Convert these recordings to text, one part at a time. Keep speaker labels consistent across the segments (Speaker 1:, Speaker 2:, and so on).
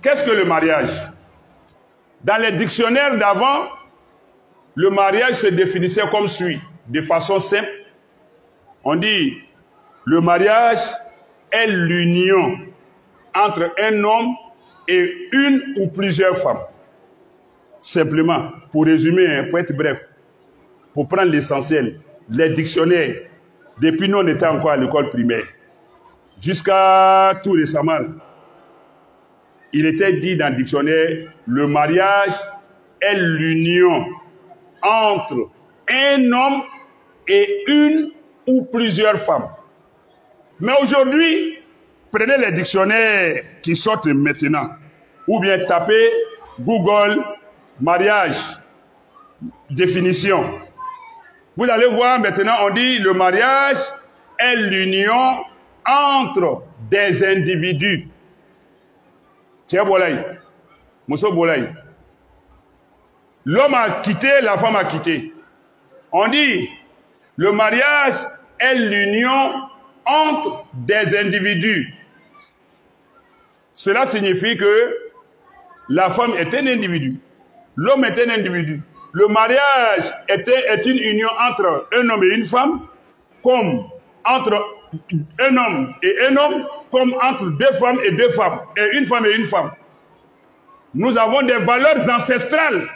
Speaker 1: Qu'est-ce que le mariage? Dans les dictionnaires d'avant, le mariage se définissait comme suit, de façon simple. On dit, le mariage est l'union entre un homme et une ou plusieurs femmes. Simplement, pour résumer, pour être bref, pour prendre l'essentiel, les dictionnaires, depuis nous on était encore à l'école primaire, jusqu'à tout récemment, il était dit dans le dictionnaire, le mariage est l'union entre un homme et une ou plusieurs femmes. Mais aujourd'hui, prenez les dictionnaires qui sortent maintenant, ou bien tapez Google, mariage, définition. Vous allez voir maintenant, on dit le mariage est l'union entre des individus. Tiens, Bolay, Moussa Bolay. L'homme a quitté, la femme a quitté. On dit le mariage est l'union entre des individus. Cela signifie que la femme est un individu, l'homme est un individu. Le mariage est une union entre un homme et une femme, comme entre un homme et un homme, comme entre deux femmes et deux femmes, et une femme et une femme. Nous avons des valeurs ancestrales.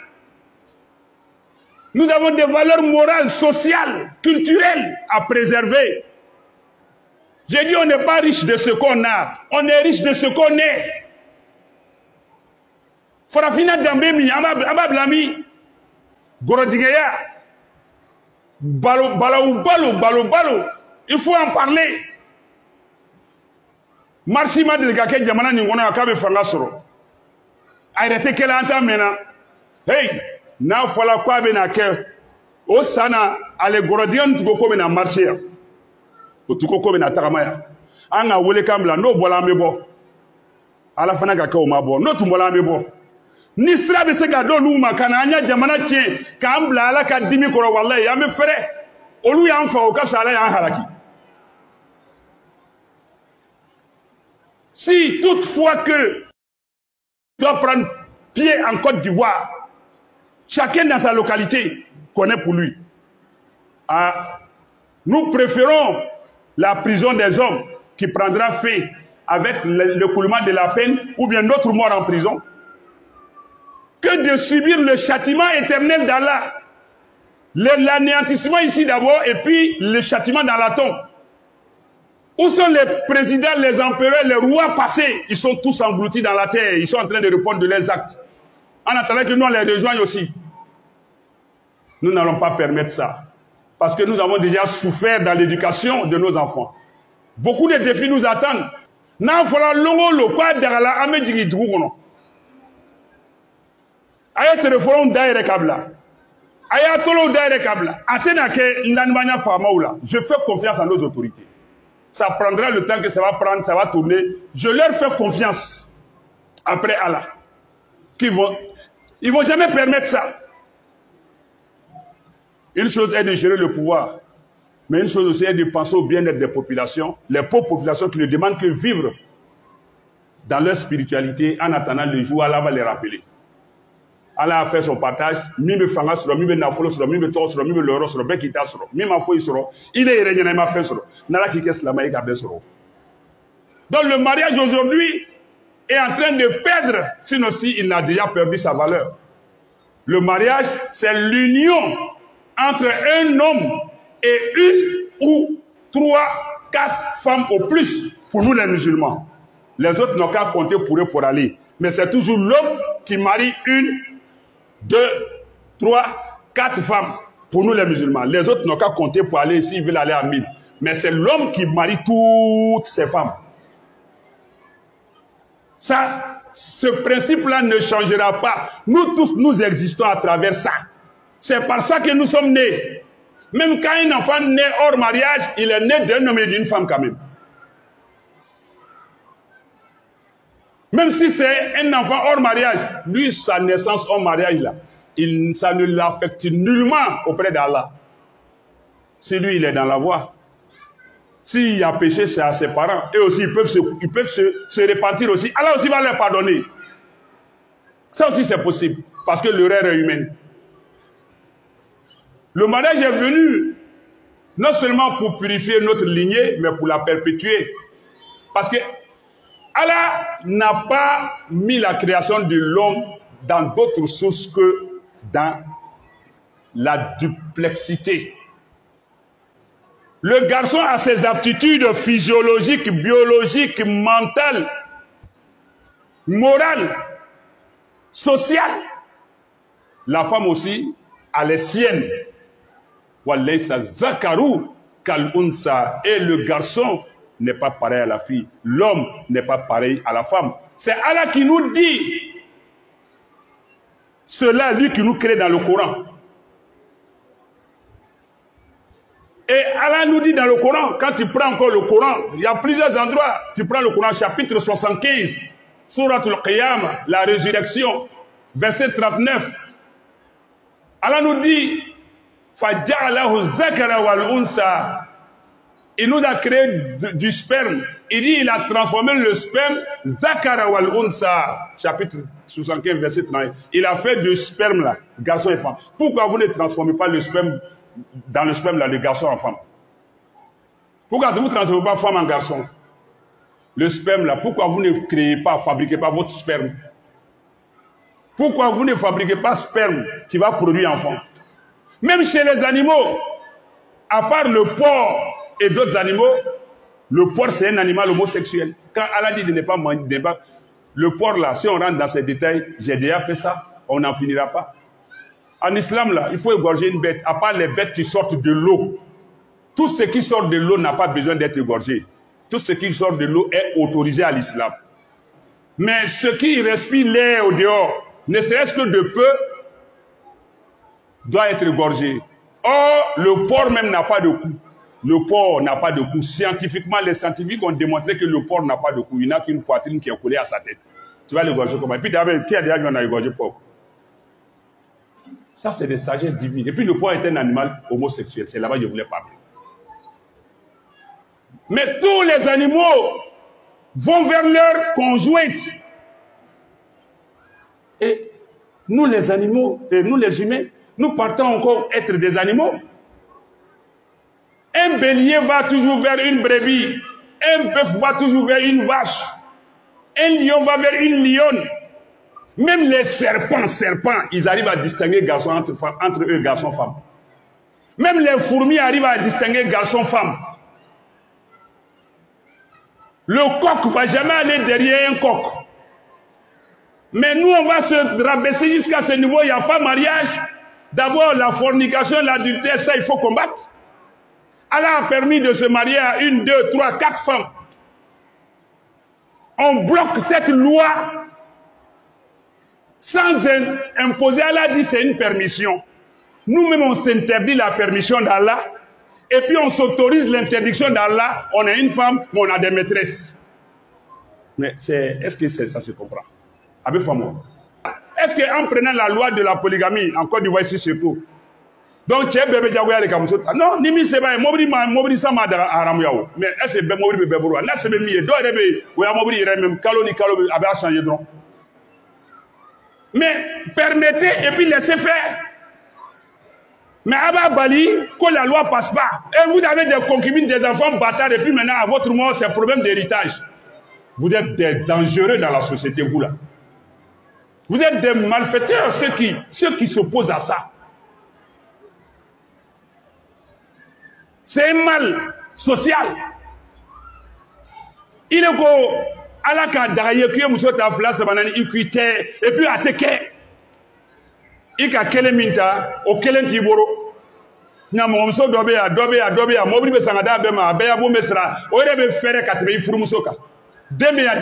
Speaker 1: Nous avons des valeurs morales, sociales, culturelles à préserver. J'ai dit, on n'est pas riche de ce qu'on a, on est riche de ce qu'on est. Farafina Dambemi, Amablami, Gorodigeya, Balo, il faut en parler. Marchi Madrigake Djamana Ningona Akabe Fangasoro. Arrêtez qu'elle entend maintenant. Hey, n'a fallu quoi benake. Au Sana, allez Gorodian, tu peux comme un marché. Tu peux comme un taramaya. Anga wole kambla, no bola mebo. À la fin, Gaka ou mabo, no tumbola mebo. Nisra be se gado lu makana anya jamana tien ka mbla ala ka dimi koro wallahi ya me fere olu ya nfa o ka sala ya haraki. Si toutefois que doit prendre pied en Côte d'Ivoire, chacun dans sa localité connaît pour lui. Ah, nous préférons la prison des hommes qui prendra fin avec le coulement de la peine ou bien notre mort en prison, que de subir le châtiment éternel d'Allah. L'anéantissement ici d'abord et puis le châtiment dans la tombe. Où sont les présidents, les empereurs, les rois passés? Ils sont tous engloutis dans la terre. Ils sont en train de répondre de leurs actes. En attendant que nous on les rejoigne aussi. Nous n'allons pas permettre ça. Parce que nous avons déjà souffert dans l'éducation de nos enfants. Beaucoup de défis nous attendent. Aya téléphone daire kabla. Aya tolo daire kabla. Atena ke ndanbanya famaoula. Je fais confiance à nos autorités. Ça prendra le temps que ça va prendre, ça va tourner. Je leur fais confiance. Après Allah. Ils vont jamais permettre ça. Une chose est de gérer le pouvoir. Mais une chose aussi est de penser au bien-être des populations. Les pauvres populations qui ne demandent que vivre dans leur spiritualité en attendant le jour où Allah va les rappeler. Allah a fait son partage, mime fanga soro, mime nafolo soro, mime to soro, mime loro soro, bekita soro, mime foyi soro, il est régné ma fait soro, nala ki kes lama ika be soro. Donc le mariage aujourd'hui est en train de perdre, sinon si il n'a déjà perdu sa valeur. Le mariage, c'est l'union entre un homme et une ou 3, 4 femmes au plus, pour nous les musulmans. Les autres n'ont qu'à compter pour eux pour aller. Mais c'est toujours l'homme qui marie 1, 2, 3, 4 femmes pour nous les musulmans. Les autres n'ont qu'à compter pour aller s'ils veulent aller à 1000. Mais c'est l'homme qui marie toutes ces femmes. Ça, ce principe-là ne changera pas. Nous tous, nous existons à travers ça. C'est par ça que nous sommes nés. Même quand un enfant naît hors mariage, il est né d'un homme et d'une femme quand même. Même si c'est un enfant hors mariage, lui, sa naissance hors mariage, là, ça ne l'affecte nullement auprès d'Allah. Si lui, il est dans la voie. S'il y a péché, c'est à ses parents. Eux aussi, ils peuvent se repentir aussi. Allah aussi va leur pardonner. Ça aussi c'est possible, parce que l'erreur est humaine. Le mariage est venu non seulement pour purifier notre lignée, mais pour la perpétuer. Parce que Allah n'a pas mis la création de l'homme dans d'autres sources que dans la duplexité. Le garçon a ses aptitudes physiologiques, biologiques, mentales, morales, sociales. La femme aussi a les siennes. Walaysa zakaru kal unsa. Et le garçon n'est pas pareil à la fille. L'homme n'est pas pareil à la femme. C'est Allah qui nous dit cela, lui qui nous crée dans le Coran. Et Allah nous dit dans le Coran, quand tu prends encore le Coran, il y a plusieurs endroits. Tu prends le Coran, chapitre 75, Souratul Qiyamah, la résurrection, verset 39. Allah nous dit, Faja'alahu zakara wal unsa. Il nous a créé du sperme. Il dit, il a transformé le sperme, zakara wal unsa, chapitre 75, verset 39. Il a fait du sperme là, garçon et femme. Pourquoi vous ne transformez pas le sperme dans le sperme là, le garçon en femme? Pourquoi vous ne transformez pas femme en garçon? Le sperme là, pourquoi vous ne créez pas, fabriquez pas votre sperme? Pourquoi vous ne fabriquez pas sperme qui va produire enfant? Même chez les animaux, à part le porc et d'autres animaux, le porc c'est un animal homosexuel. Quand Allah dit de ne pas manger, le porc là, si on rentre dans ces détails, j'ai déjà fait ça, on n'en finira pas. En islam là, il faut égorger une bête, à part les bêtes qui sortent de l'eau. Tout ce qui sort de l'eau n'a pas besoin d'être égorgé. Tout ce qui sort de l'eau est autorisé à l'islam. Mais ce qui respire l'air au dehors, ne serait-ce que de peu, doit être égorgé. Or, le porc même n'a pas de cou. Le porc n'a pas de cou. Scientifiquement, les scientifiques ont démontré que le porc n'a pas de cou. Il n'a qu'une poitrine qui est collée à sa tête. Tu vas l'égorger comment? Et puis, qui a déjà vu on a égorgé porc? Ça, c'est des sagesses divines. Et puis, le porc est un animal homosexuel. C'est là-bas que je voulais parler. Mais tous les animaux vont vers leur conjointe. Et nous, les animaux, et nous, les humains, nous partons encore être des animaux. Un bélier va toujours vers une brebis. Un bœuf va toujours vers une vache. Un lion va vers une lionne. Même les serpents, ils arrivent à distinguer garçons entre eux, garçons-femmes. Même les fourmis arrivent à distinguer garçons-femmes. Le coq ne va jamais aller derrière un coq. Mais nous, on va se rabaisser jusqu'à ce niveau, il n'y a pas mariage. D'abord, la fornication, l'adultère, ça, il faut combattre. Allah a permis de se marier à 1, 2, 3, 4 femmes. On bloque cette loi sans imposer. Allah dit c'est une permission. Nous-mêmes, on s'interdit la permission d'Allah. Et puis, on s'autorise l'interdiction d'Allah. On a une femme, mais on a des maîtresses. Mais est-ce que ça se comprend? Avec femme. Est-ce qu'en prenant la loi de la polygamie, en Côte d'Ivoire ici surtout, donc tu es bébé diagoya les kamuso, non, ni mi seba, mobri sama aramu yao, mais est-ce que mobri bébé bourou, là c'est mieux, do rebe, ou ya mobri même kalo avait changé donc. Mais permettez et puis laissez faire. Mais Abba Bali, que la loi passe pas, et vous avez des concubines, des enfants bâtards, et puis maintenant à votre mort c'est un problème d'héritage. Vous êtes des dangereux dans la société, vous là. Vous êtes des malfaiteurs, ceux qui s'opposent à ça. C'est un mal social. Il est que Allah ka daye que muso ta place banani ikuite et puis ateke. Il ka kele minta o kelen tiboro. Na mo muso dobe ya mobri be sangada be ma be ya bo mesra o re be fere ka tebe ifuru muso ka. Demeya.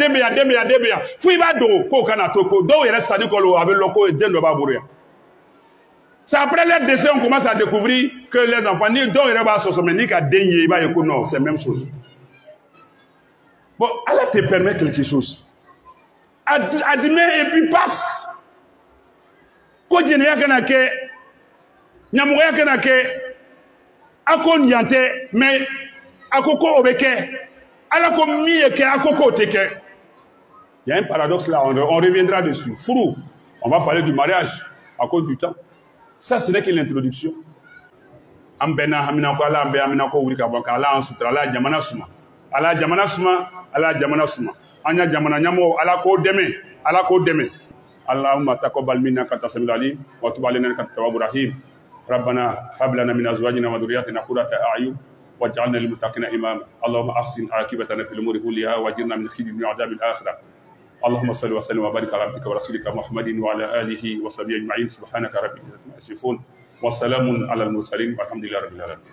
Speaker 1: Fui ba do ko kana toko do yere sadi ko lo avec loko et den ba bourou. C'est après les décès on commence à découvrir que les enfants ni do yere ba soso mais ni ka denye ba yeko non, c'est même chose. Bon, Allah te permet quelque chose. Admet et puis passe. Ko jene yakana ke nyamugo yakana ke akon yante mais akoko obeke. Il y a un paradoxe là, on reviendra dessus. Frou, On va parler du mariage à cause du temps. Ça, ce n'est que l'introduction. Ambena hamina ko ala ambe amina ko wuri ka bon ka ala ansutra ala jamana suma. Ala jamana suma, ala jamana suma. Anya jamana nyamo ala ko deme, ala ko deme. Allahumma taqabbal minna anta samiul alim wa tub alaina innaka antat tawwabur rahim. ربنا هب لنا من ازواجنا وذرياتنا قرة اعين واجعلنا للمتقين اماما اللهم احسن عاقبتنا في الامور كلها واجرنا من خزي الدنيا وعذاب الاخره اللهم صل وسلم وبارك على عبدك ورسولك محمد وعلى اله وصحبه اجمعين سبحانك رب العزه عما يصفون وسلام على المرسلين والحمد لله رب العالمين.